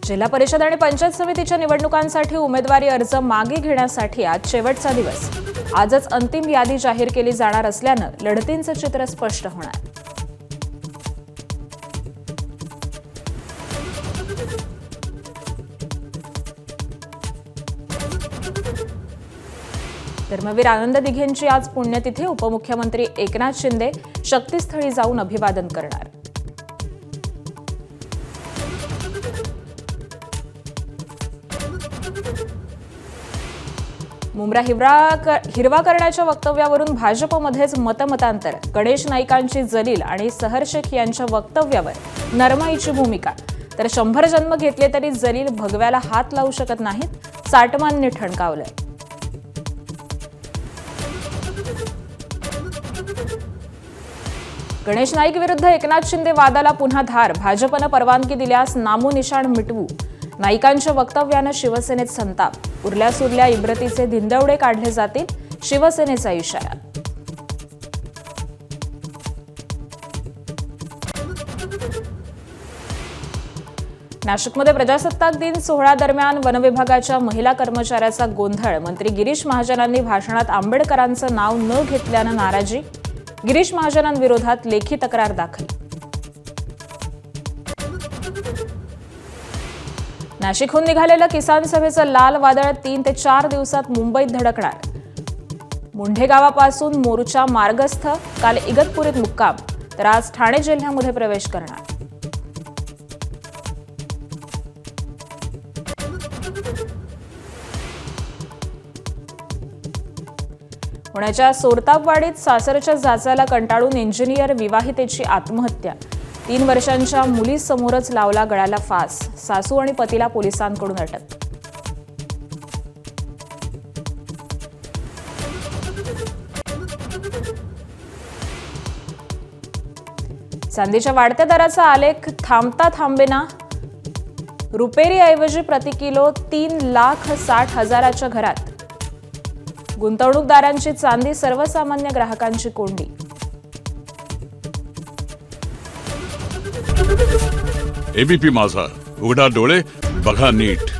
जिल्हा परिषद आणि पंचायत समितीच्या निवडणुकांसाठी उमेदवारी अर्ज मागे घेण्यासाठी आज शेवटचा दिवस। आजच अंतिम यादी जाहीर केली जाणार असल्यानं लढतींचं चित्र स्पष्ट होणार। धर्मवीर आनंद दिघेंची आज पुण्यतिथी। उपमुख्यमंत्री एकनाथ शिंदे शक्तीस्थळी जाऊन अभिवादन करणार। मुंब्रा हिरवा करण्याच्या वक्तव्यावरून भाजपमध्येच मतमतांतर। गणेश नाईकांची जलील आणि सहर शेख यांच्या वक्तव्यावर नरमाईची भूमिका। तर 100 जन्म घेतले तरी जलील भगव्याला हात लावू शकत नाहीत, साटमांनी ठणकावलंय। गणेश नाईक विरुद्ध एकनाथ शिंदे वादाला पुन्हा धार। भाजपनं परवानगी दिल्यास नामोनिशाण मिटवू। नाईकांच्या वक्तव्यानं शिवसेनेत संताप। उरल्यासुरल्या इब्रतीचे धिंदवडे काढले जातील, शिवसेनेचा इशारा। नाशिकमध्ये प्रजासत्ताक दिन सोहळा दरम्यान वनविभागाच्या महिला कर्मचाऱ्याचा गोंधळ। मंत्री गिरीश महाजनांनी भाषणात आंबेडकरांचं नाव न घेतल्यानं नाराजी। गिरीश महाजनांविरोधात लेखी तक्रार दाखल। नाशिकहून निघालेलं किसान सभेचं लाल वादळ 3 ते 4 दिवसात मुंबईत धडकणार। मुंढे गावापासून मोर्चा मार्गस्थ। काल इगतपुरीत मुक्काम, तर आज ठाणे जिल्ह्यामध्ये प्रवेश करणार। पुण्याच्या सोरतापवाडीत सासरच्या जाचाला कंटाळून इंजिनियर विवाहितेची आत्महत्या। 3 वर्षांच्या मुलीसमोरच लावला गळ्याला फास। सासू आणि पतीला पोलिसांकडून अटक। चांदीच्या वाढत्या दराचा आलेख थांबता थांबेना। रुपेरीऐवजी प्रति किलो 3,60,000च्या घरात। गुंतवणूकदारांची चांदी, सर्वसामान्य ग्राहकांची कोंडी। एबीपी माझा, उघडा डोळे बघा नीट।